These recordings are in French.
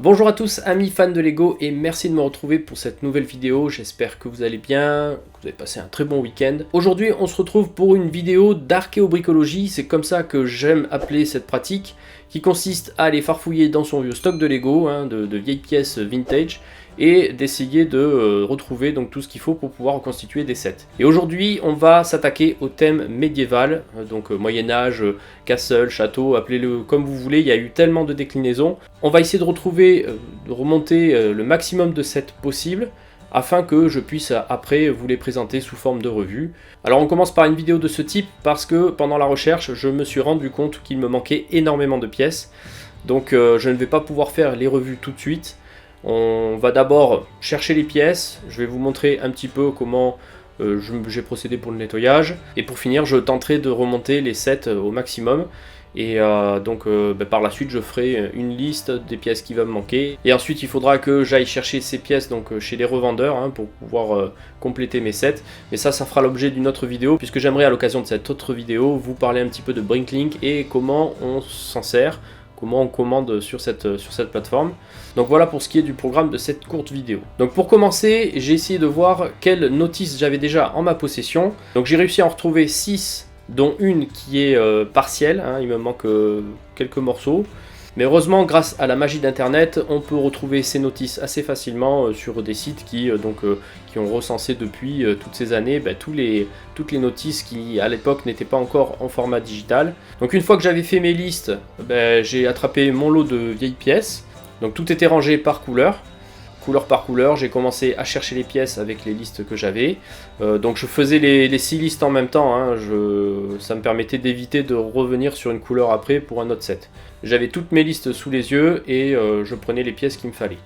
Bonjour à tous amis fans de Lego et merci de me retrouver pour cette nouvelle vidéo, j'espère que vous allez bien, que vous avez passé un très bon week-end. Aujourd'hui on se retrouve pour une vidéo d'archéobricologie, c'est comme ça que j'aime appeler cette pratique, qui consiste à aller farfouiller dans son vieux stock de Lego, de vieilles pièces vintage, et d'essayer de retrouver donc tout ce qu'il faut pour pouvoir reconstituer des sets. Et aujourd'hui on va s'attaquer au thème médiéval, donc Moyen-Âge, castle, château, appelez-le comme vous voulez, il y a eu tellement de déclinaisons. On va essayer de retrouver, de remonter le maximum de sets possible, afin que je puisse après vous les présenter sous forme de revue. Alors on commence par une vidéo de ce type parce que pendant la recherche je me suis rendu compte qu'il me manquait énormément de pièces, donc je ne vais pas pouvoir faire les revues tout de suite. On va d'abord chercher les pièces, je vais vous montrer un petit peu comment j'ai procédé pour le nettoyage, et pour finir je tenterai de remonter les sets au maximum. Et par la suite je ferai une liste des pièces qui vont me manquer, et ensuite il faudra que j'aille chercher ces pièces chez les revendeurs pour pouvoir compléter mes sets, mais ça fera l'objet d'une autre vidéo, puisque j'aimerais à l'occasion de cette autre vidéo vous parler un petit peu de Bricklink et comment on s'en sert, comment on commande sur cette plateforme. Donc voilà pour ce qui est du programme de cette courte vidéo. Donc pour commencer, j'ai essayé de voir quelles notices j'avais déjà en ma possession. Donc j'ai réussi à en retrouver 6, dont une qui est partielle, il me manque quelques morceaux. Mais heureusement, grâce à la magie d'internet, on peut retrouver ces notices assez facilement sur des sites qui ont recensé depuis toutes ces années toutes les notices qui à l'époque n'étaient pas encore en format digital. Donc une fois que j'avais fait mes listes, j'ai attrapé mon lot de vieilles pièces. Donc tout était rangé par couleur par couleur, j'ai commencé à chercher les pièces avec les listes que j'avais. Donc je faisais les 6 listes en même temps, ça me permettait d'éviter de revenir sur une couleur après pour un autre set. J'avais toutes mes listes sous les yeux et je prenais les pièces qu'il me fallait.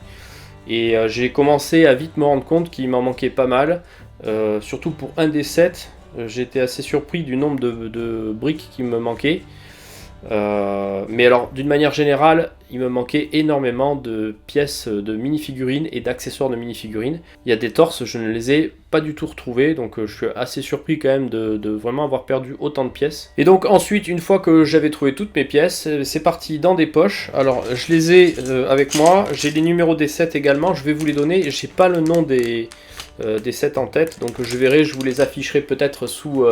Et j'ai commencé à vite me rendre compte qu'il m'en manquait pas mal, surtout pour un des sets. J'étais assez surpris du nombre de briques qui me manquaient. Mais alors d'une manière générale il me manquait énormément de pièces de mini-figurines et d'accessoires de mini-figurines. Il y a des torses, je ne les ai pas du tout retrouvés, donc je suis assez surpris quand même de vraiment avoir perdu autant de pièces. Et donc ensuite, une fois que j'avais trouvé toutes mes pièces, c'est parti dans des poches. Alors je les ai avec moi, j'ai les numéros des sets également, je vais vous les donner, j'ai pas le nom des sets en tête, donc je verrai, je vous les afficherai peut-être sous...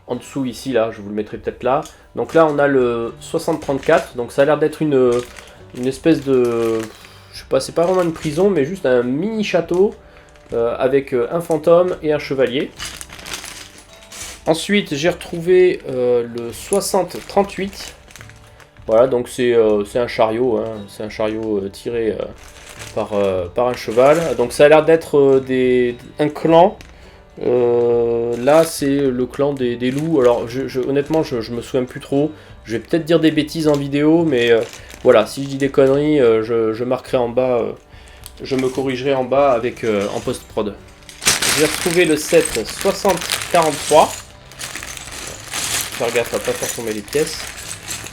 en dessous ici, là, je vous le mettrai peut-être là. Donc là on a le 6034, donc ça a l'air d'être une espèce de... je sais pas, c'est pas vraiment une prison, mais juste un mini château avec un fantôme et un chevalier. Ensuite j'ai retrouvé le 6038. Voilà, donc c'est un chariot, c'est un chariot tiré par un cheval. Donc ça a l'air d'être un clan. Là c'est le clan des loups. Alors honnêtement je me souviens plus trop, je vais peut-être dire des bêtises en vidéo, mais voilà, si je dis des conneries je marquerai en bas, je me corrigerai en bas avec en post-prod. J'ai retrouvé le set 6043, faire gaffe à pas faire tomber les pièces.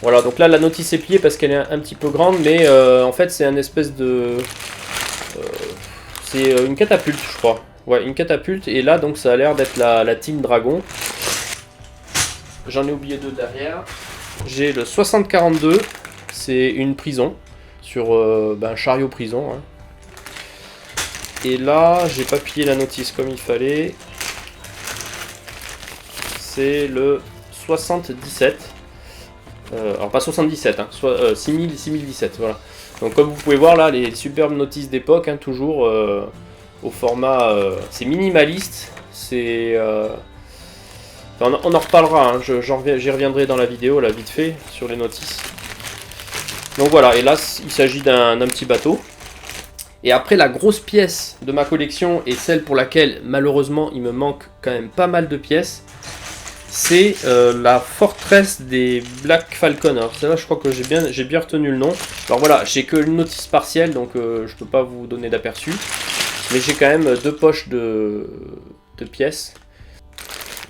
Voilà, donc là la notice est pliée parce qu'elle est un petit peu grande, mais en fait c'est un espèce de... c'est une catapulte je crois. Ouais, une catapulte, et là donc ça a l'air d'être la Team Dragon. J'en ai oublié 2 derrière. J'ai le 6042, c'est une prison, sur un chariot prison. Et là, j'ai pas plié la notice comme il fallait. C'est le 77. Alors pas 77, soit 6017, voilà. Donc comme vous pouvez voir là, les superbes notices d'époque, toujours... au format, c'est minimaliste, c'est... on en reparlera, j'y reviendrai dans la vidéo, là, vite fait, sur les notices. Donc voilà, et là, il s'agit d'un petit bateau. Et après, la grosse pièce de ma collection, et celle pour laquelle, malheureusement, il me manque quand même pas mal de pièces, c'est la forteresse des Black Falcon. Alors celle-là, je crois que j'ai bien retenu le nom. Alors voilà, j'ai que une notice partielle, donc je peux pas vous donner d'aperçu. Mais j'ai quand même 2 poches de pièces.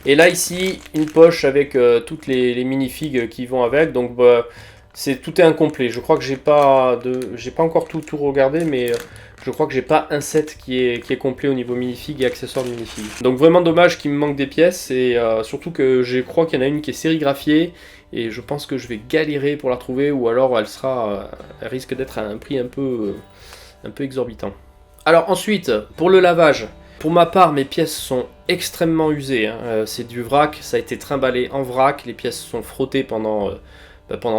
Et là ici, une poche avec toutes les minifigs qui vont avec. Donc tout est incomplet. Je crois que j'ai pas encore tout regardé, mais je crois que j'ai pas un set qui est complet au niveau minifig et accessoires de minifig. Donc vraiment dommage qu'il me manque des pièces, et surtout que je crois qu'il y en a une qui est sérigraphiée et je pense que je vais galérer pour la trouver, ou alors elle risque d'être à un prix un peu exorbitant. Alors ensuite, pour le lavage, pour ma part, mes pièces sont extrêmement usées, hein. C'est du vrac, ça a été trimballé en vrac, les pièces sont frottées pendant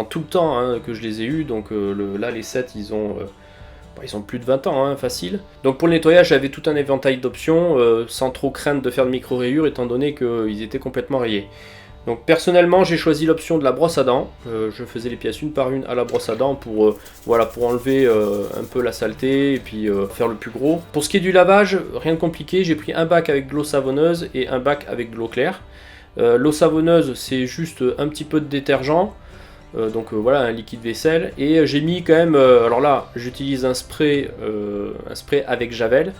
tout le temps, hein, que je les ai eues, donc là les sets ils ont plus de 20 ans, hein, facile. Donc pour le nettoyage, j'avais tout un éventail d'options, sans trop craindre de faire de micro-rayures, étant donné qu'ils étaient complètement rayés. Donc personnellement, j'ai choisi l'option de la brosse à dents. Je faisais les pièces une par une à la brosse à dents pour enlever un peu la saleté et puis faire le plus gros. Pour ce qui est du lavage, rien de compliqué, j'ai pris un bac avec de l'eau savonneuse et un bac avec de l'eau claire. L'eau savonneuse, c'est juste un petit peu de détergent. Voilà, un liquide vaisselle, et j'ai mis quand même, alors là j'utilise un spray avec javel,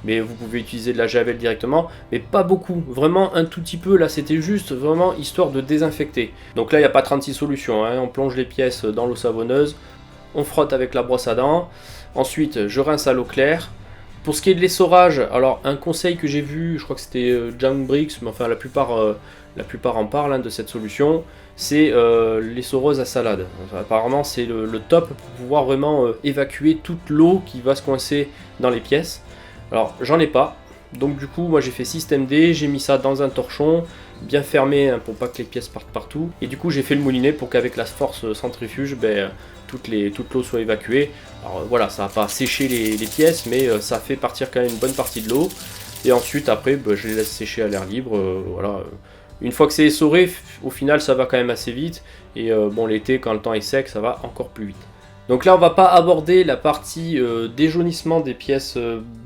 mais vous pouvez utiliser de la javel directement, mais pas beaucoup, vraiment un tout petit peu. Là c'était juste vraiment histoire de désinfecter. Donc là il n'y a pas 36 solutions, hein. On plonge les pièces dans l'eau savonneuse, on frotte avec la brosse à dents, ensuite je rince à l'eau claire. Pour ce qui est de l'essorage, alors un conseil que j'ai vu, je crois que c'était John Briggs, mais enfin la plupart en parlent, hein, de cette solution, c'est l'essoreuse à salade. Enfin, apparemment c'est le top pour pouvoir vraiment évacuer toute l'eau qui va se coincer dans les pièces. Alors j'en ai pas, donc du coup moi j'ai fait système D, j'ai mis ça dans un torchon, bien fermé, hein, pour pas que les pièces partent partout, et du coup j'ai fait le moulinet pour qu'avec la force centrifuge, toute l'eau soit évacuée. Alors voilà, ça va pas sécher les pièces, mais ça fait partir quand même une bonne partie de l'eau, et ensuite après je les laisse sécher à l'air libre, voilà. Une fois que c'est essoré, au final ça va quand même assez vite, et bon, l'été quand le temps est sec ça va encore plus vite. Donc là on va pas aborder la partie déjaunissement des pièces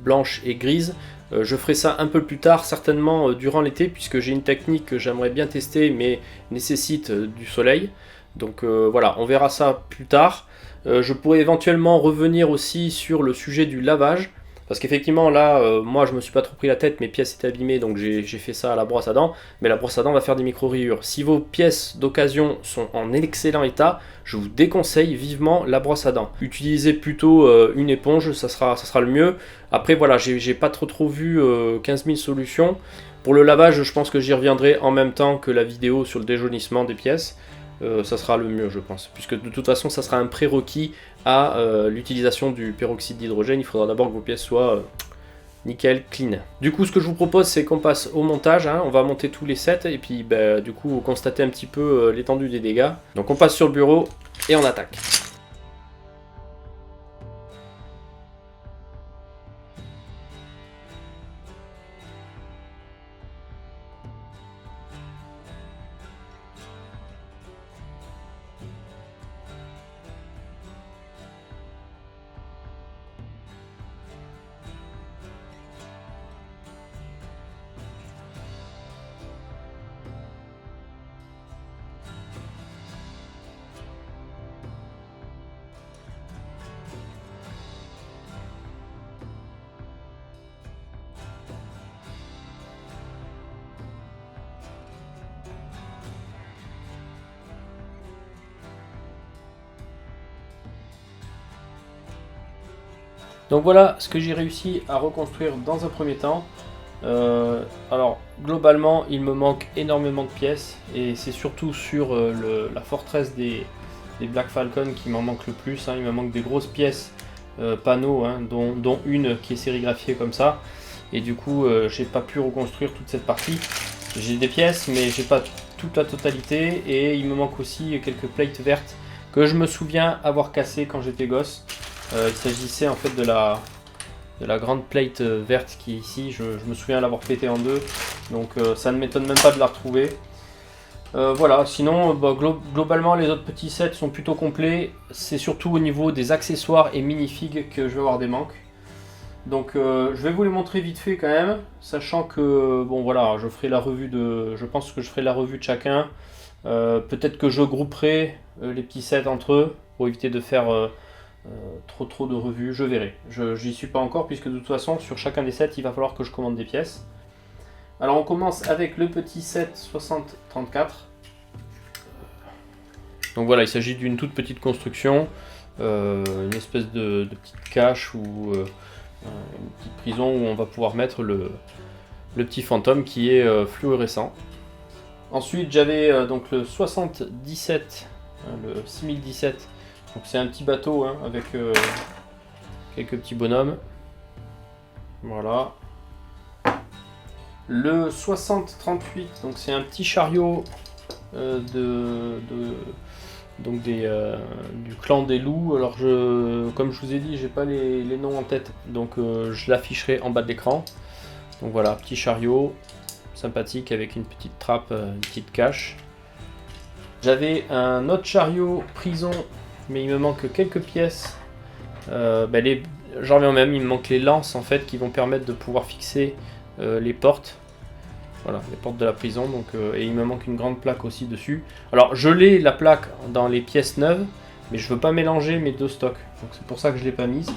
blanches et grises. Je ferai ça un peu plus tard, certainement durant l'été, puisque j'ai une technique que j'aimerais bien tester mais nécessite du soleil. Donc voilà, on verra ça plus tard. Je pourrais éventuellement revenir aussi sur le sujet du lavage, parce qu'effectivement là, moi je me suis pas trop pris la tête, mes pièces étaient abîmées, donc j'ai fait ça à la brosse à dents, mais la brosse à dents va faire des micro-rayures. Si vos pièces d'occasion sont en excellent état, je vous déconseille vivement la brosse à dents. Utilisez plutôt une éponge, ça sera le mieux. Après voilà, j'ai pas trop vu 15 000 solutions. Pour le lavage, je pense que j'y reviendrai en même temps que la vidéo sur le déjaunissement des pièces. Ça sera le mieux, je pense, puisque de toute façon ça sera un prérequis à l'utilisation du peroxyde d'hydrogène. Il faudra d'abord que vos pièces soient nickel, clean. Du coup ce que je vous propose, c'est qu'on passe au montage, hein. On va monter tous les sets et puis du coup constater un petit peu l'étendue des dégâts. Donc on passe sur le bureau et on attaque. Donc voilà ce que j'ai réussi à reconstruire dans un premier temps. Alors globalement il me manque énormément de pièces, et c'est surtout sur la forteresse des Black Falcon qui m'en manque le plus, hein. Il me manque des grosses pièces panneaux, hein, dont une qui est sérigraphiée comme ça, et du coup j'ai pas pu reconstruire toute cette partie. J'ai des pièces mais j'ai pas toute la totalité, et il me manque aussi quelques plates vertes que je me souviens avoir cassées quand j'étais gosse. Il s'agissait en fait de la grande plate verte qui est ici. Je me souviens l'avoir pété en deux, donc ça ne m'étonne même pas de la retrouver. Voilà, sinon globalement les autres petits sets sont plutôt complets. C'est surtout au niveau des accessoires et minifigs que je vais avoir des manques. Donc je vais vous les montrer vite fait quand même, sachant que bon voilà, je pense que je ferai la revue de chacun. Peut-être que je grouperai les petits sets entre eux pour éviter de faire trop de revues, je verrai. J'y suis pas encore, puisque de toute façon sur chacun des sets il va falloir que je commande des pièces. Alors on commence avec le petit set 60-34. Donc voilà, il s'agit d'une toute petite construction, une espèce de petite cache ou une petite prison où on va pouvoir mettre le petit fantôme qui est fluorescent. Ensuite j'avais donc le 77, le 6017, donc c'est un petit bateau hein, avec quelques petits bonhommes. Voilà. Le 6038, donc c'est un petit chariot donc du clan des loups. Alors comme je vous ai dit, j'ai pas les noms en tête, donc je l'afficherai en bas de l'écran. Donc voilà, petit chariot sympathique avec une petite trappe, une petite cache. J'avais un autre chariot prison, mais il me manque quelques pièces. J'en reviens même, il me manque les lances en fait qui vont permettre de pouvoir fixer les portes. Voilà, les portes de la prison, donc, et il me manque une grande plaque aussi dessus. Alors je l'ai la plaque dans les pièces neuves, mais je veux pas mélanger mes deux stocks, donc c'est pour ça que je l'ai pas mise.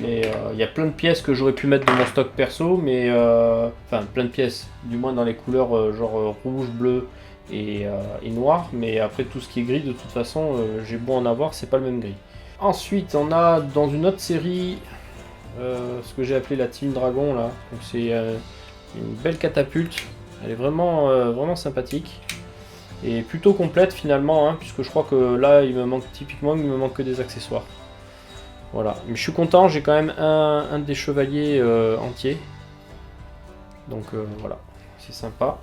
Mais il y a plein de pièces que j'aurais pu mettre dans mon stock perso, mais enfin plein de pièces, du moins dans les couleurs genre rouge, bleu et noir, mais après tout ce qui est gris de toute façon, j'ai beau en avoir, c'est pas le même gris. Ensuite on a dans une autre série ce que j'ai appelé la Team Dragon là, donc c'est une belle catapulte, elle est vraiment, vraiment sympathique et plutôt complète finalement, hein, puisque je crois que là il me manque typiquement, il me manque que des accessoires. Voilà, mais je suis content, j'ai quand même un des chevaliers entier, donc voilà, c'est sympa.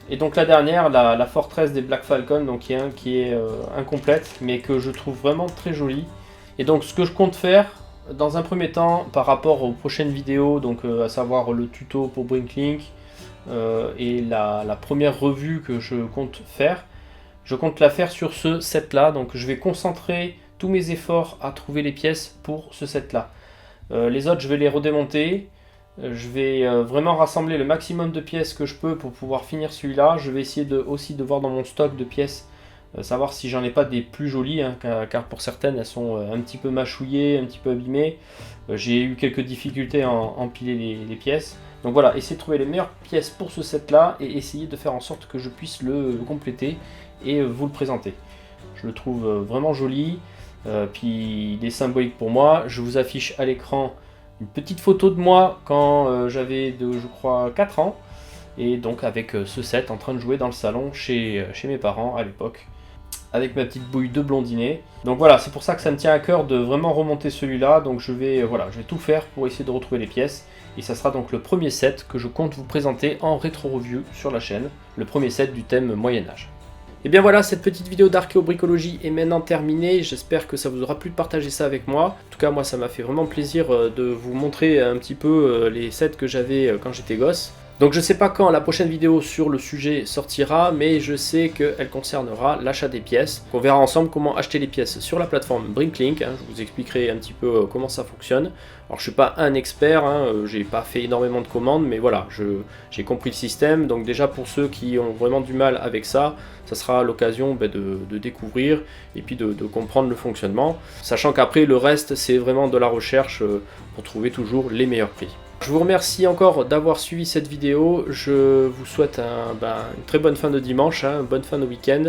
Et donc la dernière, la forteresse des Black Falcon, donc qui est incomplète, mais que je trouve vraiment très jolie. Et donc ce que je compte faire, dans un premier temps, par rapport aux prochaines vidéos, donc à savoir le tuto pour Bricklink et la première revue que je compte faire, je compte la faire sur ce set là, donc je vais concentrer tous mes efforts à trouver les pièces pour ce set là. Les autres je vais les redémonter, je vais vraiment rassembler le maximum de pièces que je peux pour pouvoir finir celui-là. Je vais essayer aussi de voir dans mon stock de pièces, savoir si j'en ai pas des plus jolies, hein, car pour certaines elles sont un petit peu mâchouillées, un petit peu abîmées. J'ai eu quelques difficultés à empiler les pièces. Donc voilà, essayer de trouver les meilleures pièces pour ce set là et essayer de faire en sorte que je puisse le compléter et vous le présenter. Je le trouve vraiment joli, puis il est symbolique pour moi. Je vous affiche à l'écran une petite photo de moi quand j'avais je crois 4 ans, et donc avec ce set en train de jouer dans le salon chez mes parents à l'époque, avec ma petite bouille de blondinet. Donc voilà, c'est pour ça que ça me tient à cœur de vraiment remonter celui-là, donc je vais tout faire pour essayer de retrouver les pièces, et ça sera donc le premier set que je compte vous présenter en rétro-review sur la chaîne, le premier set du thème Moyen-Âge. Et bien voilà, cette petite vidéo d'archéobricologie est maintenant terminée, j'espère que ça vous aura plu de partager ça avec moi. En tout cas moi ça m'a fait vraiment plaisir de vous montrer un petit peu les sets que j'avais quand j'étais gosse. Donc je sais pas quand la prochaine vidéo sur le sujet sortira, mais je sais qu'elle concernera l'achat des pièces. On verra ensemble comment acheter les pièces sur la plateforme Bricklink, hein. Je vous expliquerai un petit peu comment ça fonctionne. Alors je suis pas un expert, hein, j'ai pas fait énormément de commandes, mais voilà, j'ai compris le système. Donc déjà pour ceux qui ont vraiment du mal avec ça, ça sera l'occasion de découvrir et puis de comprendre le fonctionnement. Sachant qu'après le reste c'est vraiment de la recherche pour trouver toujours les meilleurs prix. Je vous remercie encore d'avoir suivi cette vidéo, je vous souhaite une très bonne fin de dimanche, hein, une bonne fin de week-end,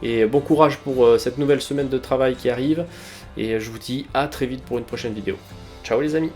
et bon courage pour cette nouvelle semaine de travail qui arrive, et je vous dis à très vite pour une prochaine vidéo. Ciao les amis!